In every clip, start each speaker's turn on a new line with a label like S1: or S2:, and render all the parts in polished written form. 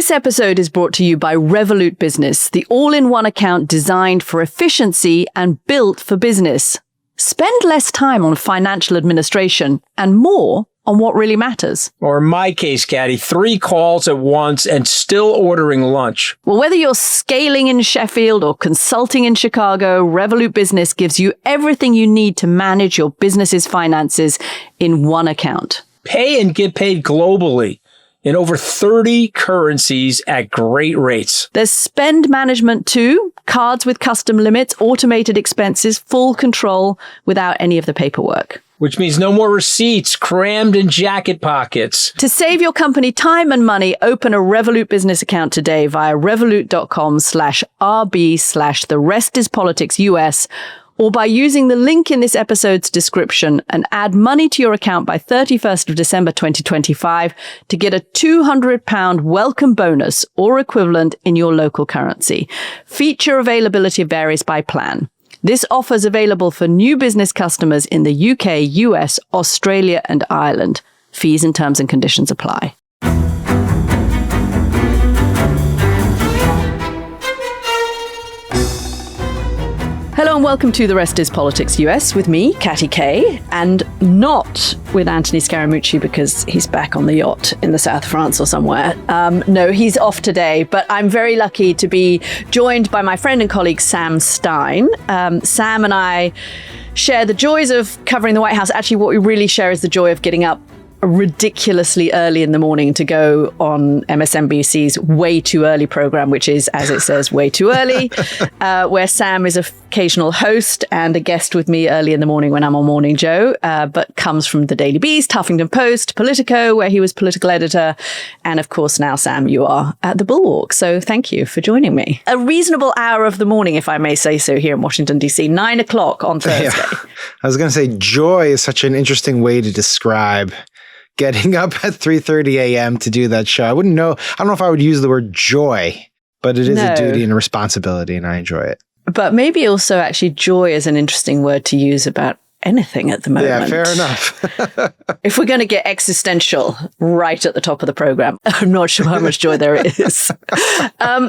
S1: This episode is brought to you by Revolut Business, the all-in-one account designed for efficiency and built for business. Spend less time on financial administration and more on what really matters.
S2: Or in my case, Katty, 3 calls at once and still ordering lunch.
S1: Well, whether you're scaling in Sheffield or consulting in Chicago, Revolut Business gives you everything you need to manage your business's finances in one account.
S2: Pay and get paid globally in over 30 currencies at great rates.
S1: There's spend management too, cards with custom limits, automated expenses, full control without any of the paperwork.
S2: Which means no more receipts crammed in jacket pockets.
S1: To save your company time and money, open a Revolut business account today via revolut.com/RB/TheRestIsPoliticsUS or by using the link in this episode's description and add money to your account by 31st of December 2025 to get a £200 welcome bonus or equivalent in your local currency. Feature availability varies by plan. This offer is available for new business customers in the UK, US, Australia, and Ireland. Fees and terms and conditions apply. Hello and welcome to The Rest is Politics US with me, Katty Kay, and not with Anthony Scaramucci because he's back on the yacht in the south of France or somewhere. No, he's off today, but I'm very lucky to be joined by my friend and colleague Sam Stein. Sam and I share the joys of covering the White House. Actually, what we really share is the joy of getting up ridiculously early in the morning to go on MSNBC's Way Too Early program, which is, as it says, way too early, where Sam is an occasional host and a guest with me early in the morning when I'm on Morning Joe, but comes from the Daily Beast, Huffington Post, Politico, where he was political editor. And of course, now, Sam, you are at the Bulwark. So thank you for joining me. A reasonable hour of the morning, if I may say so, here in Washington, D.C., 9 o'clock on Thursday. Yeah.
S3: I was going to say joy is such an interesting way to describe getting up at 3:30 a.m. to do that show. I don't know if I would use the word joy, but it is a duty and a responsibility, and I enjoy it.
S1: But maybe also actually joy is an interesting word to use about anything at the moment.
S3: Yeah, fair enough.
S1: If we're going to get existential right at the top of the program, I'm not sure how much joy there is.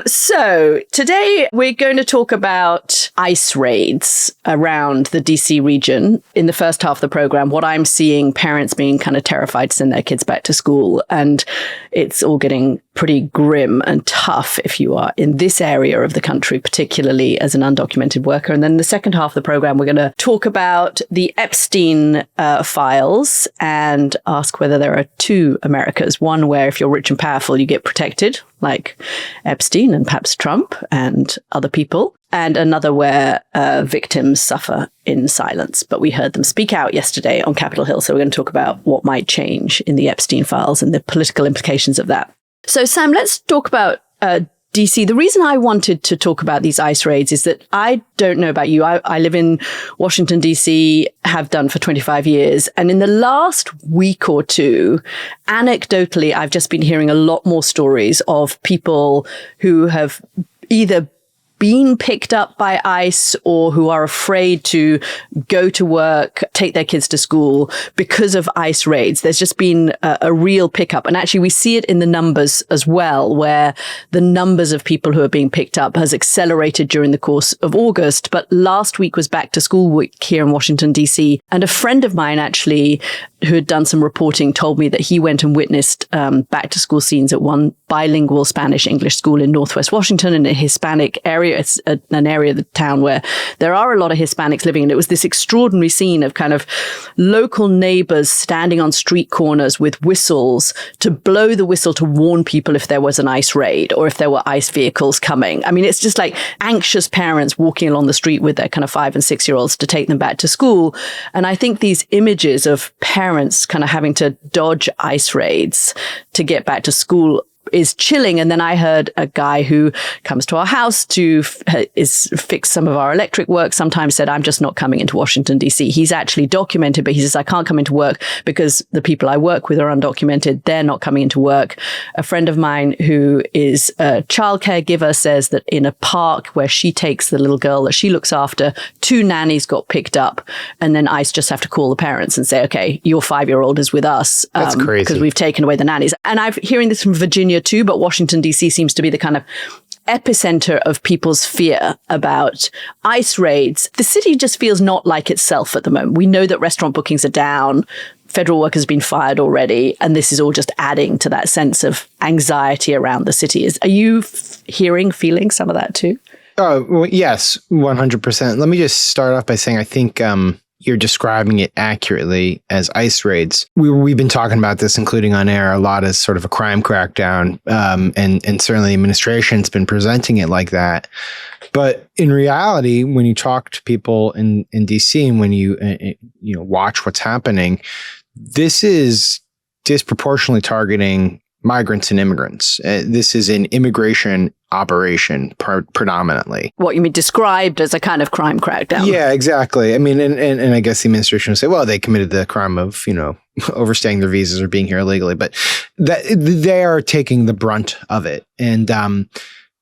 S1: So today we're going to talk about ICE raids around the DC region. In the first half of the program, what I'm seeing, parents being kind of terrified to send their kids back to school. And it's all getting pretty grim and tough if you are in this area of the country, particularly as an undocumented worker. And then the second half of the program, we're going to talk about the Epstein files and ask whether there are 2 Americas. One where if you're rich and powerful, you get protected, like Epstein and perhaps Trump and other people. And another where victims suffer in silence. But we heard them speak out yesterday on Capitol Hill. So we're going to talk about what might change in the Epstein files and the political implications of that. So, Sam, let's talk about DC. The reason I wanted to talk about these ICE raids is that I don't know about you. I live in Washington, DC, have done for 25 years. And in the last week or two, anecdotally, I've just been hearing a lot more stories of people who have either been picked up by ICE or who are afraid to go to work, take their kids to school because of ICE raids. There's just been a real pickup. And actually, we see it in the numbers as well, where the numbers of people who are being picked up has accelerated during the course of August. But last week was back to school week here in Washington, D.C. And a friend of mine actually who had done some reporting told me that he went and witnessed back to school scenes at one bilingual Spanish-English school in Northwest Washington in a Hispanic area. It's an area of the town where there are a lot of Hispanics living. And it was this extraordinary scene of kind of local neighbors standing on street corners with whistles to blow the whistle to warn people if there was an ICE raid or if there were ICE vehicles coming. I mean, it's just like anxious parents walking along the street with their kind of 5 and 6 year olds to take them back to school. And I think these images of parents kind of having to dodge ICE raids to get back to school is chilling. And then I heard a guy who comes to our house to fix some of our electric work sometimes said, I'm just not coming into Washington, D.C. He's actually documented, but he says, I can't come into work because the people I work with are undocumented. They're not coming into work. A friend of mine who is a childcare giver says that in a park where she takes the little girl that she looks after, 2 nannies got picked up. And then ICE just have to call the parents and say, okay, your 5-year-old is with us.
S3: That's crazy.
S1: Because we've taken away the nannies. And I'm hearing this from Virginia Virginia too, but Washington, D.C. seems to be the kind of epicenter of people's fear about ICE raids. The city just feels not like itself at the moment. We know that restaurant bookings are down. Federal workers have been fired already. And this is all just adding to that sense of anxiety around the city. Are you feeling some of that too?
S3: Oh, well, yes, 100%. Let me just start off by saying I think you're describing it accurately as ICE raids. We've been talking about this, including on air, a lot as sort of a crime crackdown, and certainly the administration's been presenting it like that. But in reality, when you talk to people in DC and when you watch what's happening, this is disproportionately targeting migrants and immigrants. This is an immigration operation predominantly.
S1: What you mean described as a kind of crime crackdown?
S3: Yeah, exactly. I mean, and I guess the administration would say, well, they committed the crime of, overstaying their visas or being here illegally, but that they are taking the brunt of it. And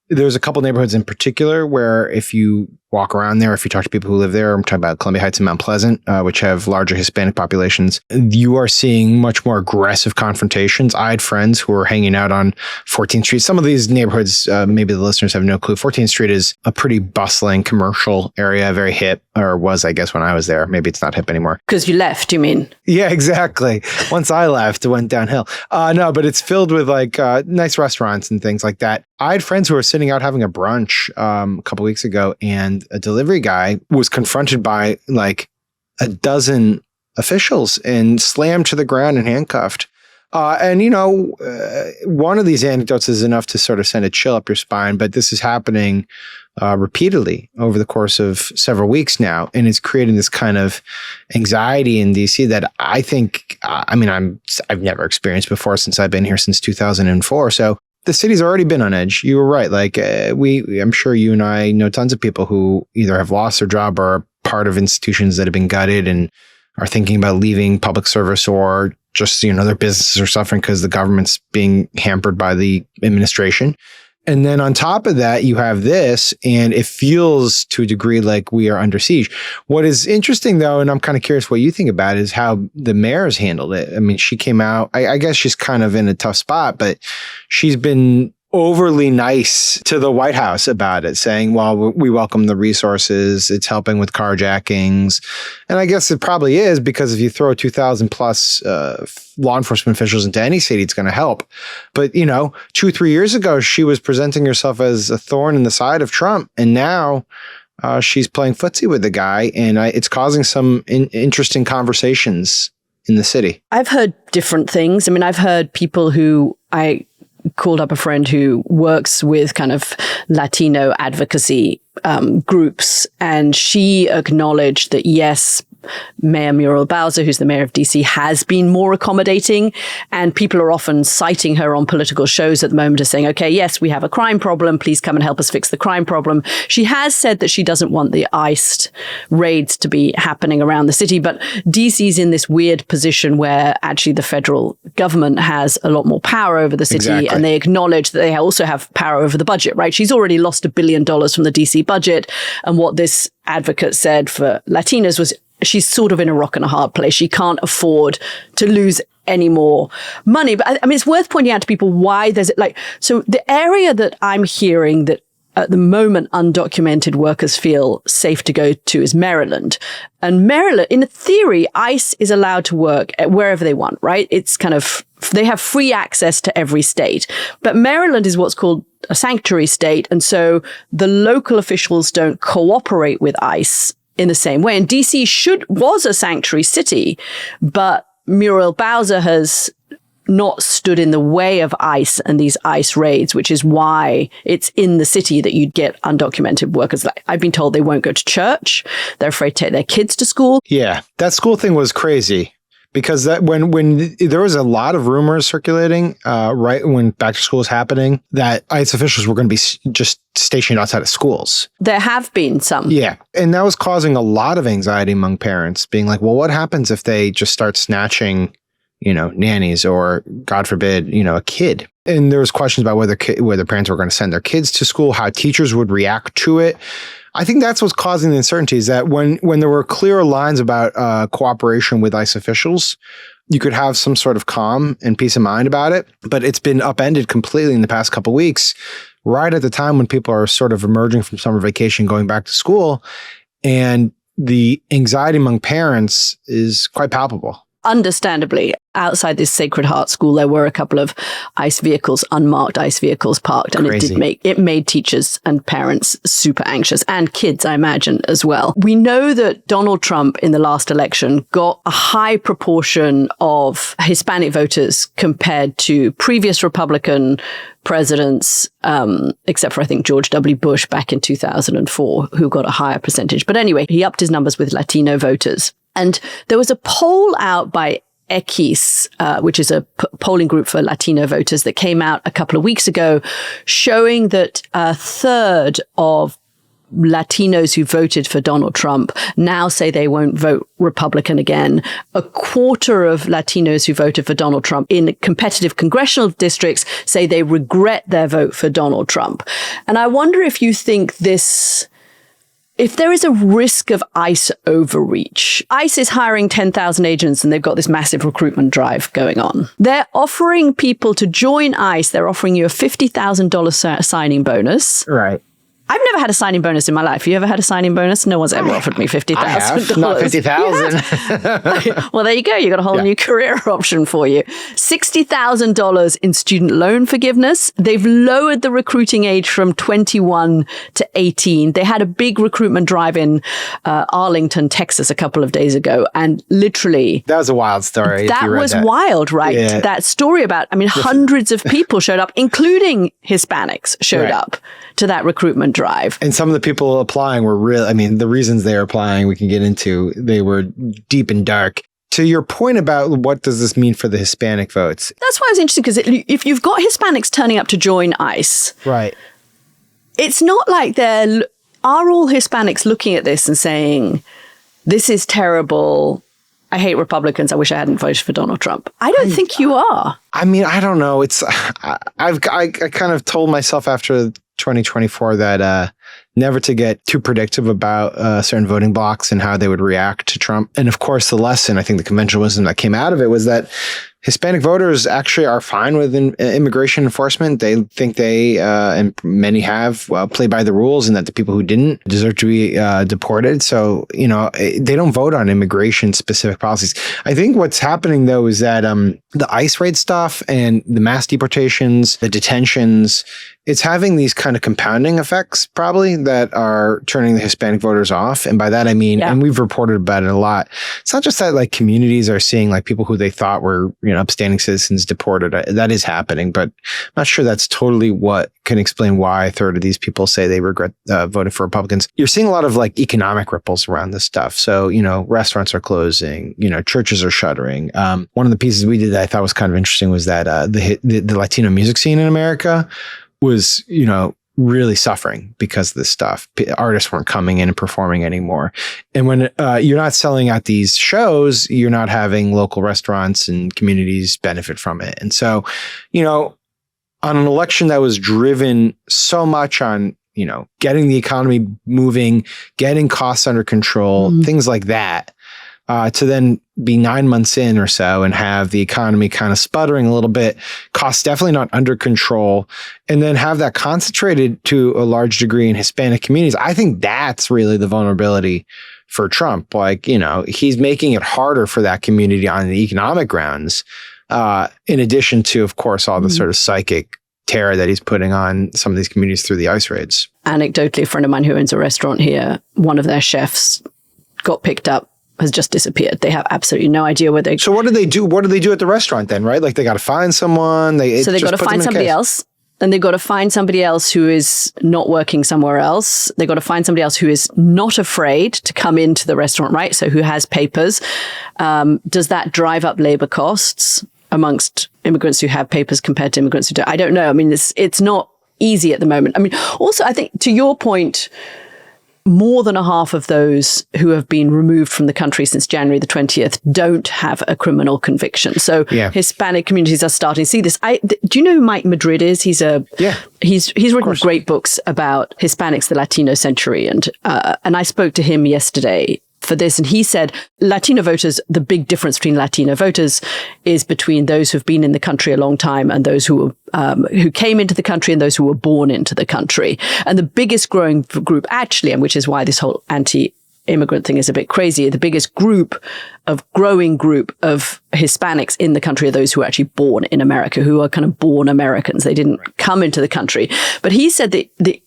S3: there's a couple neighborhoods in particular where if you walk around there, if you talk to people who live there, I'm talking about Columbia Heights and Mount Pleasant, which have larger Hispanic populations, you are seeing much more aggressive confrontations. I had friends who were hanging out on 14th Street. Some of these neighborhoods, maybe the listeners have no clue. 14th Street is a pretty bustling commercial area, very hip, or was, I guess, when I was there. Maybe it's not hip anymore.
S1: Because you left, you mean?
S3: Yeah, exactly. Once I left, it went downhill. No, but it's filled with nice restaurants and things like that. I had friends who were sitting out having a brunch a couple weeks ago, and a delivery guy was confronted by like a dozen officials and slammed to the ground and handcuffed. One of these anecdotes is enough to sort of send a chill up your spine, but this is happening repeatedly over the course of several weeks now. And it's creating this kind of anxiety in DC that I think, I've never experienced before since I've been here since 2004. So the city's already been on edge. You were right. I'm sure you and I know tons of people who either have lost their job or are part of institutions that have been gutted and are thinking about leaving public service, or just, their businesses are suffering because the government's being hampered by the administration. And then on top of that, you have this, and it feels to a degree like we are under siege. What is interesting, though, and I'm kind of curious what you think about it, is how the mayor's handled it. I mean, she came out, I guess she's kind of in a tough spot, but she's been overly nice to the White House about it, saying, well, we welcome the resources. It's helping with carjackings. And I guess it probably is, because if you throw 2,000 plus law enforcement officials into any city, it's going to help. But, 2-3 years ago, she was presenting herself as a thorn in the side of Trump. And now she's playing footsie with the guy. And it's causing some interesting conversations in the city.
S1: I've heard different things. I mean, I've heard people who I called up a friend who works with kind of Latino advocacy groups, and she acknowledged that, yes, Mayor Muriel Bowser, who's the mayor of DC, has been more accommodating, and people are often citing her on political shows at the moment as saying, okay, yes, we have a crime problem. Please come and help us fix the crime problem. She has said that she doesn't want the ICE raids to be happening around the city, but DC's in this weird position where actually the federal government has a lot more power over the city. Exactly. And they acknowledge that they also have power over the budget, right? She's already lost $1 billion from the DC budget. And what this advocate said for Latinos was, she's sort of in a rock and a hard place. She can't afford to lose any more money. But I mean, it's worth pointing out to people why there's so the area that I'm hearing that at the moment undocumented workers feel safe to go to is Maryland. And Maryland, in theory, ICE is allowed to work at wherever they want, right? It's kind of, they have free access to every state. But Maryland is what's called a sanctuary state. And so the local officials don't cooperate with ICE in the same way. And DC was a sanctuary city, but Muriel Bowser has not stood in the way of ICE and these ICE raids, which is why it's in the city that you'd get undocumented workers. I've been told they won't go to church. They're afraid to take their kids to school.
S3: Yeah, that school thing was crazy. Because that when there was a lot of rumors circulating right when back to school was happening that ICE officials were going to be just stationed outside of schools.
S1: There have been some.
S3: Yeah. And that was causing a lot of anxiety among parents, being like, well, what happens if they just start snatching, nannies or, God forbid, a kid? And there was questions about whether parents were going to send their kids to school, how teachers would react to it. I think that's what's causing the uncertainty, is that when there were clearer lines about cooperation with ICE officials, you could have some sort of calm and peace of mind about it. But it's been upended completely in the past couple of weeks, right at the time when people are sort of emerging from summer vacation, going back to school. And the anxiety among parents is quite palpable.
S1: Understandably, outside this Sacred Heart school, there were a couple of ICE vehicles, unmarked ICE vehicles parked, and it made teachers and parents super anxious, and kids, I imagine, as well. We know that Donald Trump in the last election got a high proportion of Hispanic voters compared to previous Republican presidents, except for, I think, George W. Bush back in 2004, who got a higher percentage. But anyway, he upped his numbers with Latino voters. And there was a poll out by Equis, which is a polling group for Latino voters, that came out a couple of weeks ago, showing that a third of Latinos who voted for Donald Trump now say they won't vote Republican again. A quarter of Latinos who voted for Donald Trump in competitive congressional districts say they regret their vote for Donald Trump. And I wonder if you think if there is a risk of ICE overreach. ICE is hiring 10,000 agents, and they've got this massive recruitment drive going on. They're offering people to join ICE. They're offering you a $50,000 signing bonus.
S3: Right.
S1: I've never had a signing bonus in my life. You ever had a signing bonus? No one's ever offered me $50,000.
S3: I have, not $50,000.
S1: Well, there you go. You got a whole new career option for you. $60,000 in student loan forgiveness. They've lowered the recruiting age from 21 to 18. They had a big recruitment drive in Arlington, Texas, a couple of days ago, and literally
S3: that was a wild story.
S1: That was wild, right?
S3: Yeah.
S1: That story about, hundreds of people showed up, including Hispanics showed up to that recruitment drive.
S3: And some of the people applying were the reasons they were applying, we can get into, they were deep and dark. To your point about what does this mean for the Hispanic votes?
S1: That's why I was interested, because if you've got Hispanics turning up to join ICE,
S3: right,
S1: it's not like are all Hispanics looking at this and saying, this is terrible, I hate Republicans, I wish I hadn't voted for Donald Trump. I don't think you are.
S3: I don't know. I kind of told myself after 2024 that never to get too predictive about certain voting blocks and how they would react to Trump. And of course, the lesson, I think the conventional wisdom that came out of it was that Hispanic voters actually are fine with immigration enforcement. They think they, and many have, play by the rules, and that the people who didn't deserve to be deported. So, they don't vote on immigration-specific policies. I think what's happening, though, is that the ICE raid stuff and the mass deportations, the detentions, it's having these kind of compounding effects, probably, that are turning the Hispanic voters off. And by that, I mean, and we've reported about it a lot, it's not just that like communities are seeing like people who they thought were, upstanding citizens deported. That is happening, but I'm not sure that's totally what can explain why a third of these people say they regret voting for Republicans. You're seeing a lot of like economic ripples around this stuff. So, restaurants are closing, churches are shuttering. One of the pieces we did that I thought was kind of interesting was that the Latino music scene in America was, really suffering because of this stuff. Artists weren't coming in and performing anymore. And when you're not selling out these shows, you're not having local restaurants and communities benefit from it. And so, on an election that was driven so much on, getting the economy moving, getting costs under control, things like that, to then be 9 months in or so and have the economy kind of sputtering a little bit, costs definitely not under control, and then have that concentrated to a large degree in Hispanic communities. I think that's really the vulnerability for Trump. Like, he's making it harder for that community on the economic grounds, in addition to, of course, all the sort of psychic terror that he's putting on some of these communities through the ICE raids.
S1: Anecdotally, a friend of mine who owns a restaurant here, one of their chefs got picked up, has just disappeared. They have absolutely no idea where they...
S3: So what do they do? What do they do at the restaurant then, right? Like they got to find someone.
S1: They've got to find somebody else. Then they've got to find somebody else who is not working somewhere else. They've got to find somebody else who is not afraid to come into the restaurant, right? So who has papers. Does that drive up labor costs amongst immigrants who have papers compared to immigrants who don't? I don't know. I mean, it's not easy at the moment. I mean, also, I think to your point, more than a half of those who have been removed from the country since January the 20th don't have a criminal conviction. So Hispanic communities are starting to see this. Do you know who Mike Madrid is? He's written great books about Hispanics, the Latino century. And I spoke to him yesterday for this, and he said Latino voters, the big difference between Latino voters is between those who've been in the country a long time and those who came into the country and those who were born into the country. And the biggest growing group actually, and which is why this whole anti-immigrant thing is a bit crazy, the biggest growing group of Hispanics in the country are those who are actually born in America, who are kind of born Americans. They didn't come into the country. But he said that the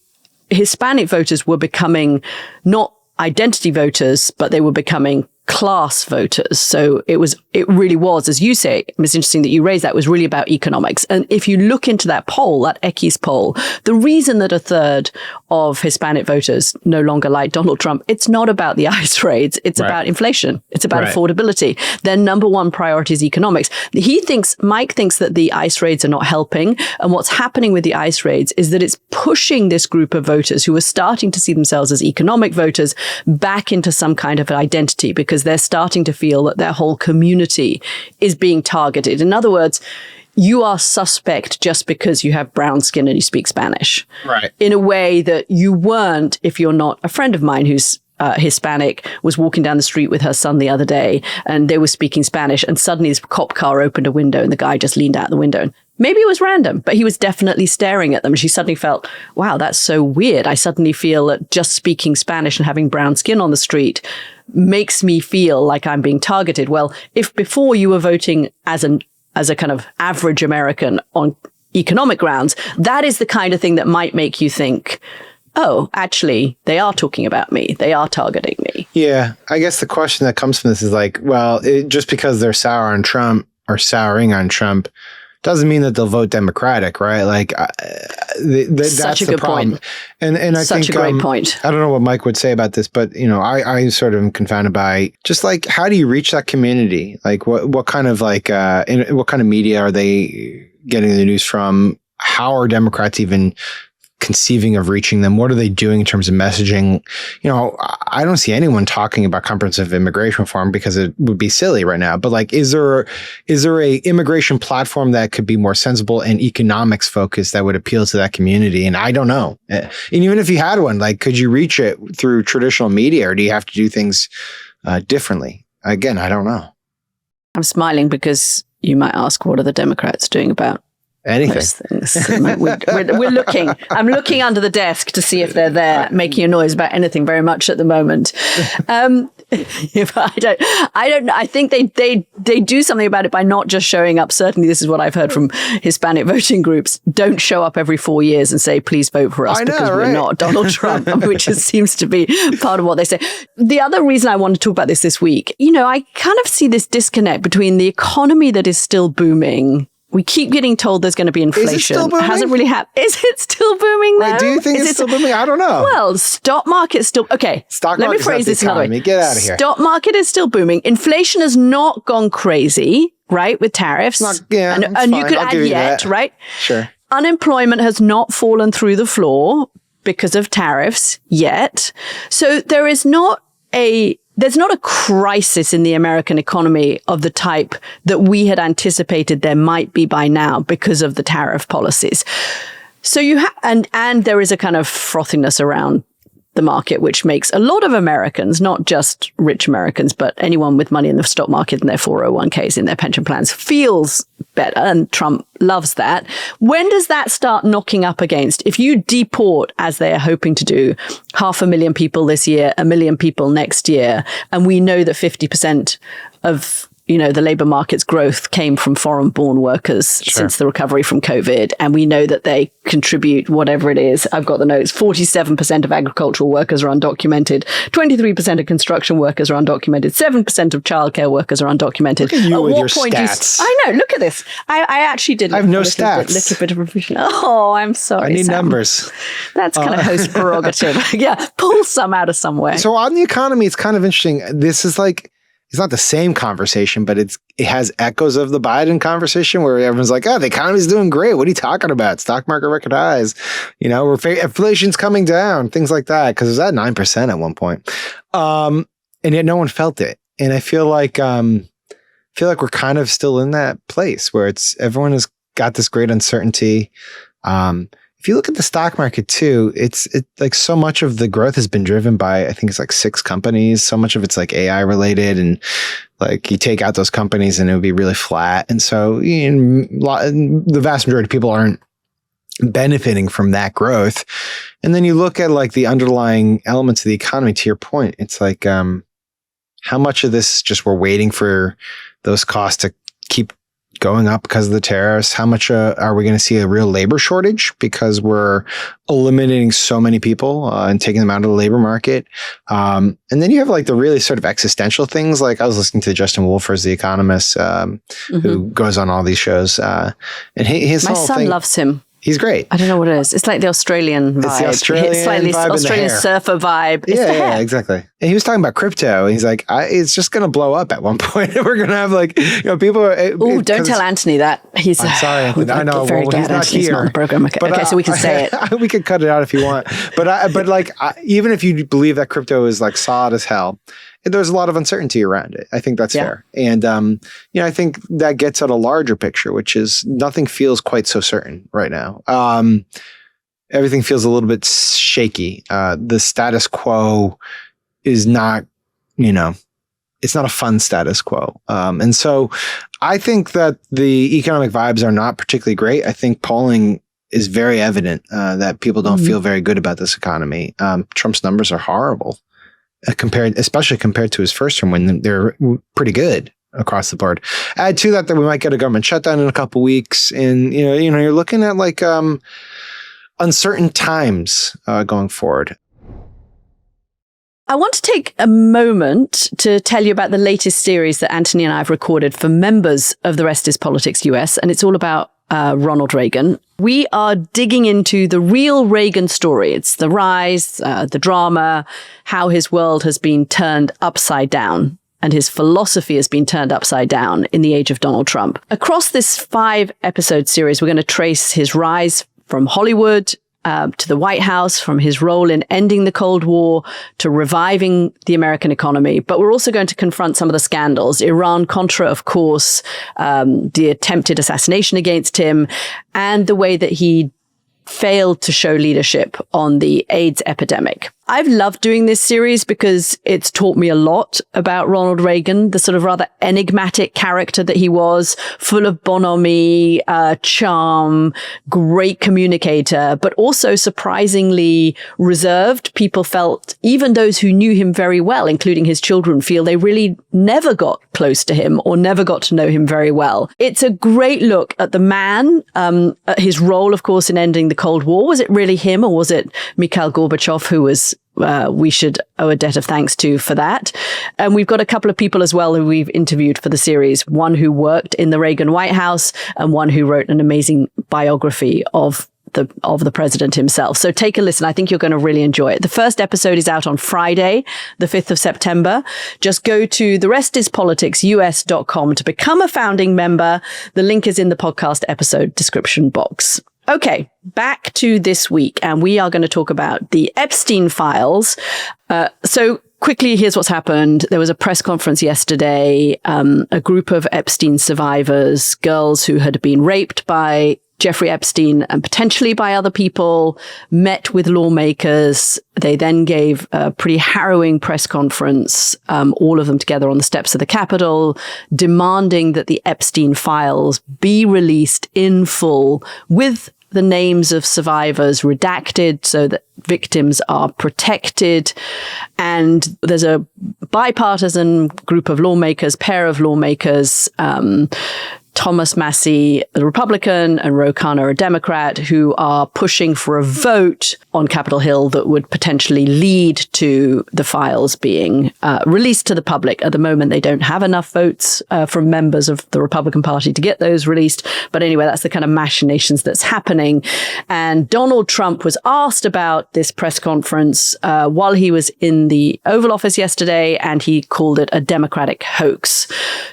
S1: Hispanic voters were becoming not identity voters, but they were becoming class voters. So it really was, as you say, it's interesting that you raised that, was really about economics. And if you look into that poll, that Eckes poll, the reason that a third of Hispanic voters no longer like Donald Trump, it's not about the ICE raids. It's about inflation. It's about affordability. Their number one priority is economics. Mike thinks that the ICE raids are not helping. And what's happening with the ICE raids is that it's pushing this group of voters who are starting to see themselves as economic voters back into some kind of identity, because they're starting to feel that their whole community is being targeted. In other words, you are suspect just because you have brown skin and you speak Spanish. Right. In a way that you weren't if you're not. A friend of mine who's Hispanic was walking down the street with her son the other day, and they were speaking Spanish, and suddenly this cop car opened a window and the guy just leaned out the window. And maybe it was random, but he was definitely staring at them. She suddenly felt, wow, that's so weird. I suddenly feel that just speaking Spanish and having brown skin on the street makes me feel like I'm being targeted. Well, if before you were voting as a kind of average American on economic grounds, that is the kind of thing that might make you think, oh, actually, they are talking about me. They are targeting me.
S3: Yeah. I guess the question that comes from this is like, well, just because they're sour on Trump or souring on Trump doesn't mean that they'll vote Democratic, right? Like, that's the problem. And I think,
S1: a great point.
S3: I don't know what Mike would say about this, but I sort of am confounded by just like, how do you reach that community? Like, what kind of what kind of media are they getting the news from? How are Democrats even conceiving of reaching them? What are they doing in terms of messaging? I don't see anyone talking about comprehensive immigration reform because it would be silly right now. But like, is there a immigration platform that could be more sensible and economics focused that would appeal to that community? And I don't know. And even if you had one, like, could you reach it through traditional media, or do you have to do things differently? Again, I don't know.
S1: I'm smiling because you might ask, what are the Democrats doing about
S3: anything?
S1: We're looking. I'm looking under the desk to see if they're there making a noise about anything very much at the moment. I don't know. I think they do something about it by not just showing up. Certainly, this is what I've heard from Hispanic voting groups. Don't show up every 4 years and say, please vote for us because we're not Donald Trump, which seems to be part of what they say. The other reason I want to talk about this week, I kind of see this disconnect between the economy that is still booming. We keep getting told there's going to be inflation. Is it still booming? It hasn't really happened. Is it still booming though?
S3: Wait, do you think it's still booming? I don't know.
S1: Well, stock market's still... Okay, let me phrase this another way.
S3: Get out of here.
S1: Stock market is still booming. Inflation has not gone crazy, right, with tariffs. And you could add yet, right?
S3: Sure.
S1: Unemployment has not fallen through the floor because of tariffs yet. So there's not a crisis in the American economy of the type that we had anticipated there might be by now because of the tariff policies. So and there is a kind of frothiness around the market, which makes a lot of Americans, not just rich Americans, but anyone with money in the stock market and their 401ks, in their pension plans, feels better. And Trump loves that. When does that start knocking up against? If you deport, as they are hoping to do, 500,000 people this year, 1 million people next year, and we know that 50% of the labor market's growth came from foreign-born workers since the recovery from COVID. And we know that they contribute whatever it is. I've got the notes. 47% of agricultural workers are undocumented. 23% of construction workers are undocumented. 7% of childcare workers are undocumented.
S3: Look at you with your stats.
S1: I know. Look at this. I actually did.
S3: I have no stats.
S1: Little bit of revision. Oh, I'm sorry.
S3: I need
S1: Sam.
S3: Numbers.
S1: That's kind of host prerogative. Yeah. Pull some out of somewhere.
S3: So on the economy, it's kind of interesting. This is like, it's not the same conversation, but it has echoes of the Biden conversation where everyone's like, oh, the economy's doing great. What are you talking about? Stock market record highs. You know, inflation's coming down, things like that. Because it was at 9% at one point. And yet no one felt it. And I feel like we're kind of still in that place where everyone has got this great uncertainty. If you look at the stock market too, it's like so much of the growth has been driven by, I think it's like 6 companies. So much of it's like AI related, and like you take out those companies and it would be really flat. And so the vast majority of people aren't benefiting from that growth. And then you look at like the underlying elements of the economy, to your point, it's like, how much of this just we're waiting for those costs to keep going up because of the tariffs? How much are we going to see a real labor shortage because we're eliminating so many people and taking them out of the labor market? And then you have like the really sort of existential things. Like I was listening to Justin Wolfer's The Economist, who goes on all these shows. And his
S1: my
S3: whole
S1: son
S3: thing,
S1: loves him.
S3: He's great.
S1: I don't know what it is. It's like the Australian vibe.
S3: It's the Australian vibe
S1: Australian surfer vibe. It's the hair.
S3: Yeah, exactly. And he was talking about crypto. He's like, it's just going to blow up at one point. We're going to have like, people.
S1: Oh, don't tell Anthony that.
S3: I'm sorry, Anthony. I know. Well, he's not here.
S1: Not on the program. Okay, so we can say it.
S3: We could cut it out if you want. But even if you believe that crypto is like solid as hell, there's a lot of uncertainty around it. I think that's fair. And, I think that gets at a larger picture, which is nothing feels quite so certain right now. Everything feels a little bit shaky. The status quo is not, it's not a fun status quo. And so I think that the economic vibes are not particularly great. I think polling is very evident that people don't feel very good about this economy. Trump's numbers are horrible. Especially compared to his first term when they're pretty good across the board. Add to that we might get a government shutdown in a couple weeks, and you're looking at like uncertain times going forward.
S1: I want to take a moment to tell you about the latest series that Anthony and I have recorded for members of The Rest is Politics US, and it's all about Ronald Reagan. We are digging into the real Reagan story. It's the rise, the drama, how his world has been turned upside down and his philosophy has been turned upside down in the age of Donald Trump. Across this 5-episode series, we're going to trace his rise from Hollywood to the White House, from his role in ending the Cold War to reviving the American economy. But we're also going to confront some of the scandals, Iran-Contra, of course, the attempted assassination against him, and the way that he failed to show leadership on the AIDS epidemic. I've loved doing this series because it's taught me a lot about Ronald Reagan, the sort of rather enigmatic character that he was, full of bonhomie, charm, great communicator, but also surprisingly reserved. People felt, even those who knew him very well, including his children, feel they really never got close to him or never got to know him very well. It's a great look at the man, at his role, of course, in ending the Cold War. Was it really him, or was it Mikhail Gorbachev who was we should owe a debt of thanks to for that? And we've got a couple of people as well who we've interviewed for the series, one who worked in the Reagan White House and one who wrote an amazing biography of the president himself. So take a listen. I think you're going to really enjoy it. The first episode is out on Friday, the 5th of September. Just go to therestispoliticsus.com to become a founding member. The link is in the podcast episode description box. Okay, back to this week, and we are going to talk about the Epstein files. So quickly, here's what's happened. There was a press conference yesterday. A group of Epstein survivors, girls who had been raped by Jeffrey Epstein and potentially by other people, met with lawmakers. They then gave a pretty harrowing press conference, all of them together on the steps of the Capitol, demanding that the Epstein files be released in full with the names of survivors redacted so that victims are protected. And there's a bipartisan group of lawmakers, pair of lawmakers, Thomas Massie, a Republican, and Ro Khanna, a Democrat, who are pushing for a vote on Capitol Hill that would potentially lead to the files being released to the public. At the moment, they don't have enough votes from members of the Republican Party to get those released. But anyway, that's the kind of machinations that's happening. And Donald Trump was asked about this press conference while he was in the Oval Office yesterday, and he called it a Democratic hoax.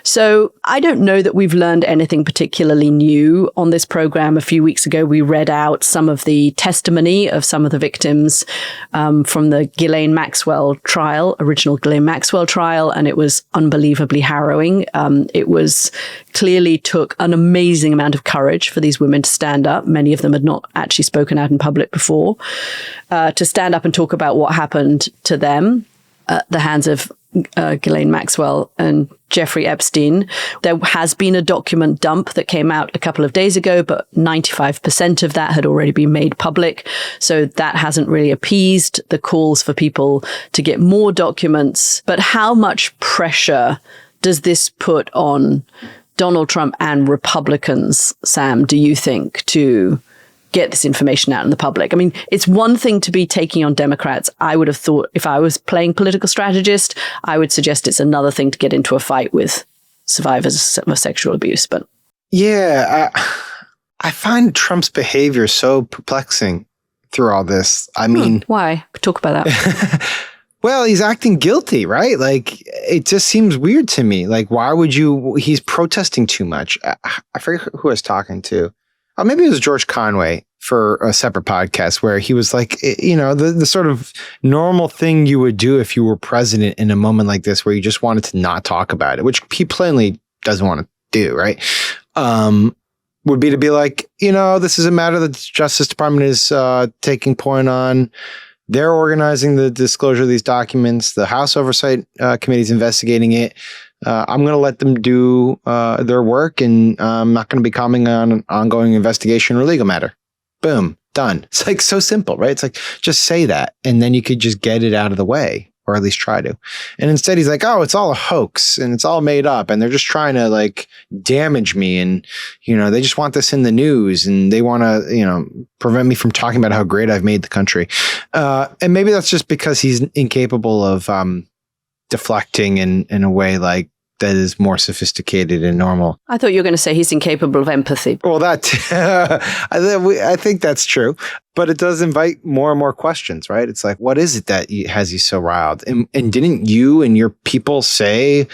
S1: So I don't know that we've learned anything particularly new on this program. A few weeks ago, we read out some of the testimony of some of the victims from the Ghislaine Maxwell trial, original Ghislaine Maxwell trial, and it was unbelievably harrowing. It was clearly took an amazing amount of courage for these women to stand up. Many of them had not actually spoken out in public before, to stand up and talk about what happened to them at the hands of Ghislaine Maxwell and Jeffrey Epstein. There has been a document dump that came out a couple of days ago, but 95% of that had already been made public. So that hasn't really appeased the calls for people to get more documents. But how much pressure does this put on Donald Trump and Republicans, Sam, do you think, to get this information out in the public? I mean, it's one thing to be taking on Democrats. I would have thought if I was playing political strategist, I would suggest it's another thing to get into a fight with survivors of sexual abuse. But
S3: yeah, I find Trump's behavior so perplexing through all this. I mean,
S1: why? Talk about that.
S3: Well, he's acting guilty, right? Like, it just seems weird to me. Like, why would you? He's protesting too much. I forget who I was talking to. Maybe it was George Conway for a separate podcast where he was like, you know, the sort of normal thing you would do if you were president in a moment like this where you just wanted to not talk about it, which he plainly doesn't want to do, right? Would be to be like, you know, this is a matter that the Justice Department is taking point on. They're organizing the disclosure of these documents. The House Oversight Committee is investigating it. I'm going to let them do their work, and I'm not going to be commenting on an ongoing investigation or legal matter. Boom, done. It's like so simple, right? It's like, just say that, and then you could just get it out of the way, or at least try to. And instead he's like, oh, it's all a hoax, and it's all made up, and they're just trying to like damage me, and, you know, they just want this in the news, and they want to, you know, prevent me from talking about how great I've made the country. And maybe that's just because he's incapable of deflecting in a way like that is more sophisticated and normal.
S1: I thought you were going to say he's incapable of empathy.
S3: Well, that I think that's true, but it does invite more and more questions, right? It's like, what is it that has you so riled? And didn't you and your people say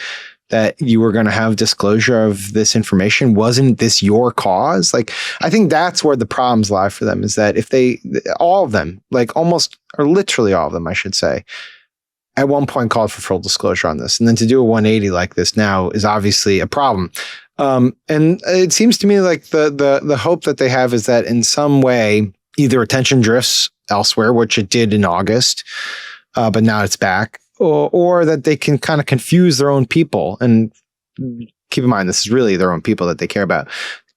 S3: that you were going to have disclosure of this information? Wasn't this your cause? Like, I think that's where the problems lie for them, is that if they, all of them, like almost, or literally all of them, I should say, at one point called for full disclosure on this. And then to do a 180 like this now is obviously a problem. And it seems to me like the hope that they have is that in some way, either attention drifts elsewhere, which it did in August, but now it's back, or that they can kind of confuse their own people. And keep in mind, this is really their own people that they care about.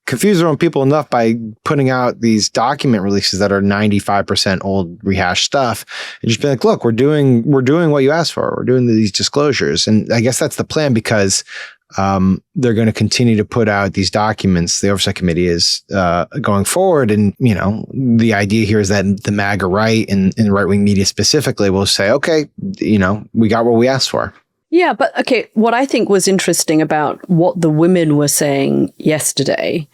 S3: Confuse their own people enough by putting out these document releases that are 95% old rehashed stuff, and just be like, look, we're doing what you asked for. We're doing these disclosures. And I guess that's the plan, because they're going to continue to put out these documents. The Oversight Committee is going forward. And, you know, the idea here is that the MAGA right and right-wing media specifically will say, okay, you know, we got what we asked for.
S1: Yeah, but okay, what I think was interesting about what the women were saying yesterday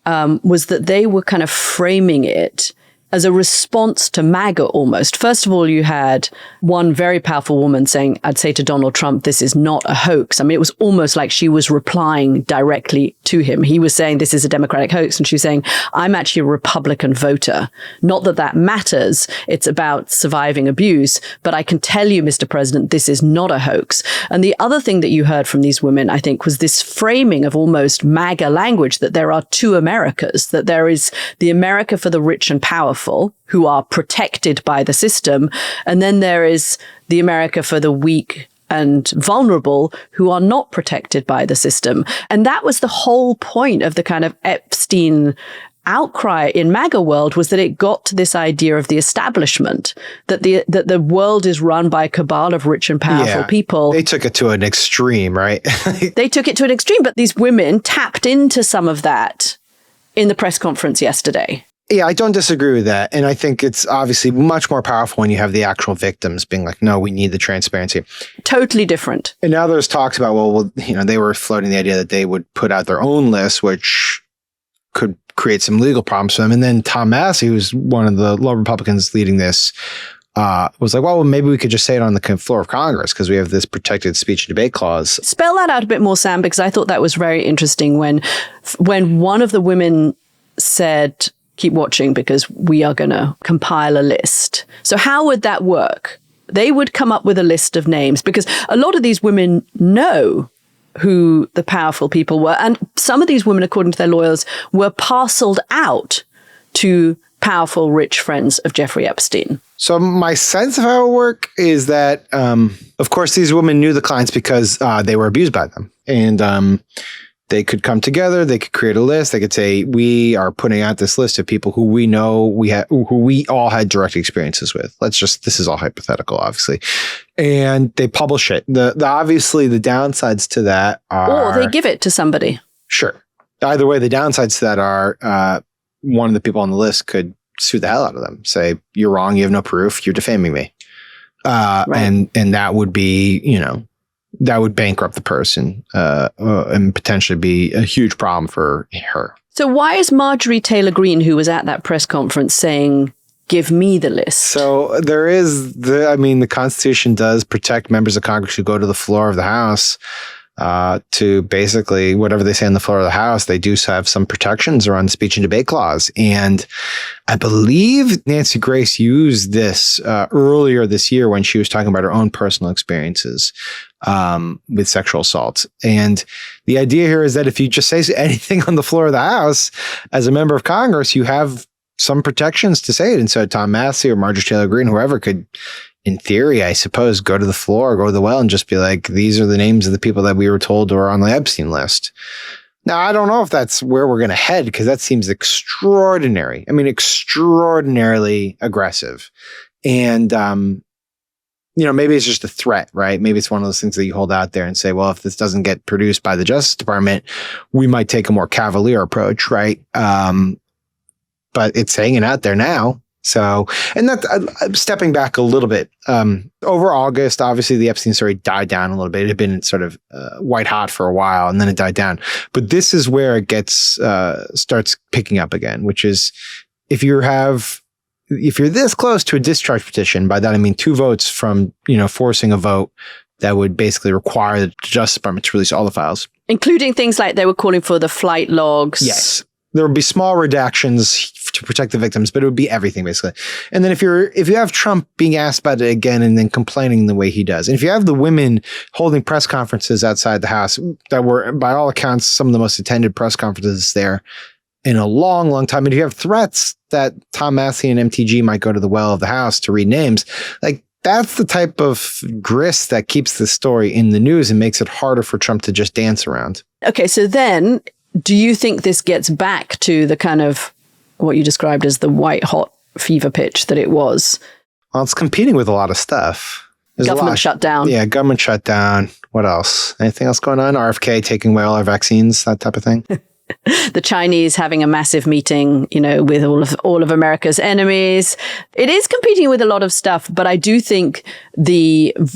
S1: was that they were kind of framing it as a response to MAGA almost. First of all, you had one very powerful woman saying, I'd say to Donald Trump, this is not a hoax. I mean, it was almost like she was replying directly to him. He was saying, this is a Democratic hoax. And she was saying, I'm actually a Republican voter. Not that that matters. It's about surviving abuse. But I can tell you, Mr. President, this is not a hoax. And the other thing that you heard from these women, I think, was this framing of almost MAGA language, that there are two Americas, that there is the America for the rich and powerful, who are protected by the system. And then there is the America for the weak and vulnerable, who are not protected by the system. And that was the whole point of the kind of Epstein outcry in MAGA world was that it got to this idea of the establishment, that the world is run by a cabal of rich and powerful people.
S3: They took it to an extreme, right?
S1: They took it to an extreme, but these women tapped into some of that in the press conference yesterday.
S3: Yeah, I don't disagree with that. And I think it's obviously much more powerful when you have the actual victims being like, no, we need the transparency.
S1: Totally different.
S3: And now there's talks about, well, they were floating the idea that they would put out their own list, which could create some legal problems for them. And then Tom Massie, who's one of the low Republicans leading this, was like, well, maybe we could just say it on the floor of Congress because we have this protected speech and debate clause.
S1: Spell that out a bit more, Sam, because I thought that was very interesting when one of the women said, keep watching because we are going to compile a list. So how would that work? They would come up with a list of names because a lot of these women know who the powerful people were. And some of these women, according to their lawyers, were parceled out to powerful, rich friends of Jeffrey Epstein.
S3: So my sense of how it would work is that, of course, these women knew the clients because they were abused by them. And they could come together. They could create a list. They could say, we are putting out this list of people who we know who we all had direct experiences with. This is all hypothetical, obviously. And they publish it. Obviously, the downsides to that are...
S1: Or they give it to somebody.
S3: Sure. Either way, the downsides to that are one of the people on the list could sue the hell out of them. Say, you're wrong. You have no proof. You're defaming me. Right. And that would be, that would bankrupt the person and potentially be a huge problem for her.
S1: So why is Marjorie Taylor Greene, who was at that press conference, saying, give me the list?
S3: So there is the Constitution does protect members of Congress who go to the floor of the House to basically whatever they say on the floor of the House. They do have some protections around the speech and debate clause. And I believe Nancy Grace used this earlier this year when she was talking about her own personal experiences with sexual assault. And the idea here is that if you just say anything on the floor of the House as a member of Congress, you have some protections to say it. And so Tom Massie or Marjorie Taylor Greene, whoever could, in theory, I suppose, go to the floor, go to the well and just be like, these are the names of the people that we were told were on the Epstein list. Now, I don't know if that's where we're going to head because that seems extraordinary. I mean, extraordinarily aggressive. And, maybe it's just a threat, right? Maybe it's one of those things that you hold out there and say, well, if this doesn't get produced by the Justice Department, we might take a more cavalier approach, right? But it's hanging out there now. So, and that stepping back a little bit, over August, obviously the Epstein story died down a little bit. It had been sort of white hot for a while and then it died down. But this is where it starts picking up again, which is if you're this close to a discharge petition, by that I mean 2 votes from, forcing a vote that would basically require the Justice Department to release all the files. Including
S1: things like they were calling for the flight logs.
S3: Yes. There would be small redactions to protect the victims, but it would be everything basically. And then if you have Trump being asked about it again and then complaining the way he does, and if you have the women holding press conferences outside the House that were, by all accounts, some of the most attended press conferences there in a long, long time, and if you have threats that Tom Massie and MTG might go to the well of the House to read names, like that's the type of grist that keeps the story in the news and makes it harder for Trump to just dance around.
S1: Okay, so then do you think this gets back to the kind of what you described as the white hot fever pitch that it was?
S3: Well, it's competing with a lot of stuff. There's
S1: government shutdown.
S3: Yeah, government shutdown. What else? Anything else going on? RFK taking away all our vaccines, that type of thing.
S1: The Chinese having a massive meeting, with all of America's enemies. It is competing with a lot of stuff, but I do think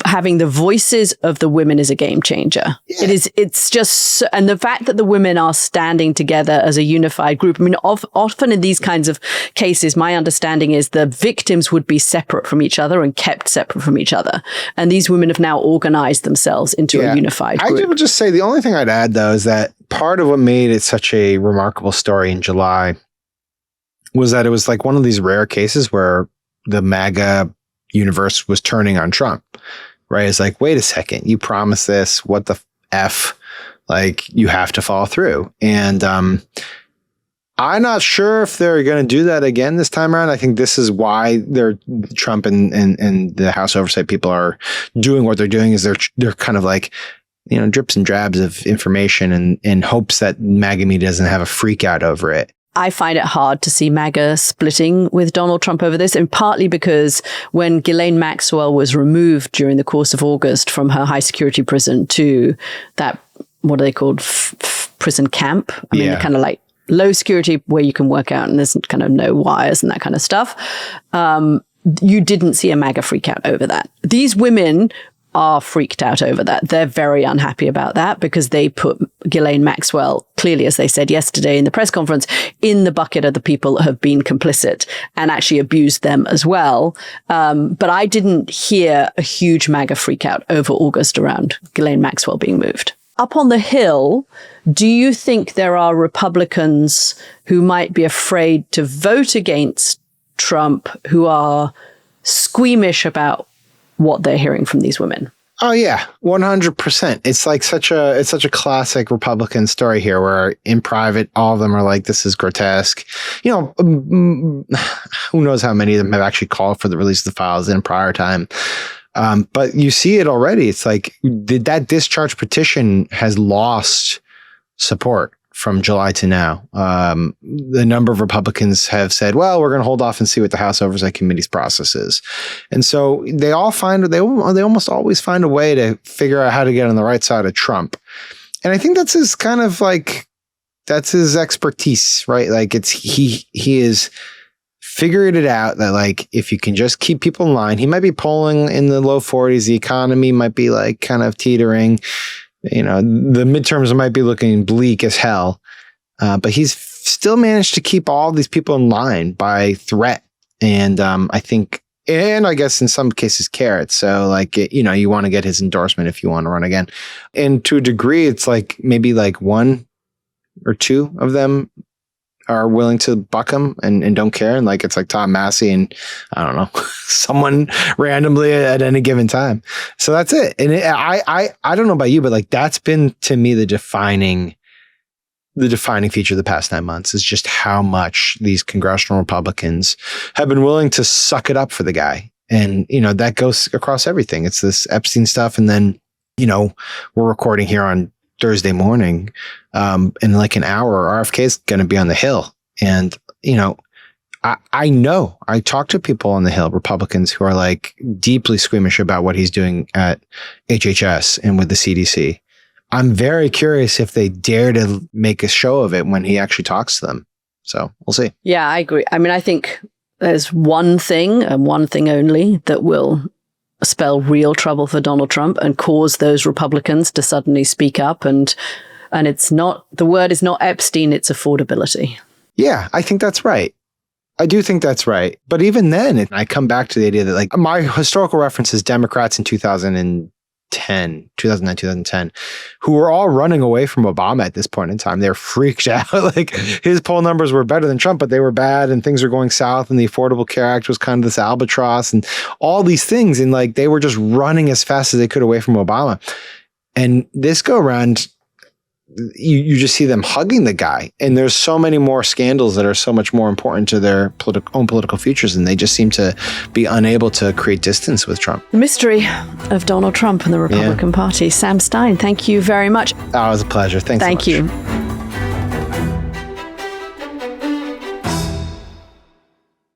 S1: having the voices of the women is a game changer. Yeah. It's just, and the fact that the women are standing together as a unified group. I mean, often in these kinds of cases, my understanding is the victims would be separate from each other and kept separate from each other. And these women have now organized themselves into a unified group.
S3: I would just say the only thing I'd add, though, is that part of what made it such a remarkable story in July was that it was like one of these rare cases where the MAGA universe was turning on Trump, right? It's like, wait a second, you promised this. What the F? Like, you have to follow through. And I'm not sure if they're going to do that again this time around. I think this is why Trump and the House oversight people are doing what they're doing is they're kind of like, drips and drabs of information and in hopes that MAGA media doesn't have a freak out over it.
S1: I find it hard to see MAGA splitting with Donald Trump over this, and partly because when Ghislaine Maxwell was removed during the course of August from her high security prison to that, what are they called, prison camp? I mean, kind of like low security where you can work out and there's kind of no wires and that kind of stuff. You didn't see a MAGA freak out over that. These women are freaked out over that. They're very unhappy about that because they put Ghislaine Maxwell, clearly, as they said yesterday in the press conference, in the bucket of the people that have been complicit and actually abused them as well. But I didn't hear a huge MAGA freak out over August around Ghislaine Maxwell being moved. Up on the Hill, do you think there are Republicans who might be afraid to vote against Trump who are squeamish about what they're hearing from these women?
S3: Oh yeah, 100%. It's like such a classic Republican story here, where in private, all of them are like, "This is grotesque." You know, who knows how many of them have actually called for the release of the files in prior time. But you see it already. It's like that discharge petition has lost support from July to now. The number of Republicans have said, well, we're going to hold off and see what the House Oversight Committee's process is. And so they almost always find a way to figure out how to get on the right side of Trump. And I think that's his kind of like, that's his expertise, right? Like he is figured it out that like, if you can just keep people in line, he might be polling in the low 40s. The economy might be like kind of teetering. You know, the midterms might be looking bleak as hell, but he's still managed to keep all these people in line by threat. And I think, and I guess in some cases, carrots. So like, you want to get his endorsement if you want to run again. And to a degree, it's like maybe like one or two of them are willing to buck him and don't care. And like, it's like Tom Massey and I don't know, someone randomly at any given time. So that's it. And I don't know about you, but like, that's been to me the defining feature of the past 9 months is just how much these congressional Republicans have been willing to suck it up for the guy. And, that goes across everything. It's this Epstein stuff. And then, we're recording here on Thursday morning. In like an hour, RFK is going to be on the Hill. And, I know I talk to people on the Hill, Republicans who are like deeply squeamish about what he's doing at HHS and with the CDC. I'm very curious if they dare to make a show of it when he actually talks to them. So we'll see.
S1: Yeah, I agree. I mean, I think there's one thing and one thing only that will spell real trouble for Donald Trump and cause those Republicans to suddenly speak up. And it's not, the word is not Epstein, it's affordability.
S3: Yeah, I think that's right. I do think that's right. But even then, I come back to the idea that like my historical reference is Democrats in 2009, 2010, who were all running away from Obama at this point in time. They're freaked out. Like his poll numbers were better than Trump, but they were bad and things were going south. And the Affordable Care Act was kind of this albatross and all these things. And like, they were just running as fast as they could away from Obama. And this go around, you just see them hugging the guy. And there's so many more scandals that are so much more important to their own political futures. And they just seem to be unable to create distance with Trump.
S1: The mystery of Donald Trump and the Republican Party. Sam Stein, thank you very much.
S3: Oh, it was a pleasure. Thanks so much.
S1: Thank you.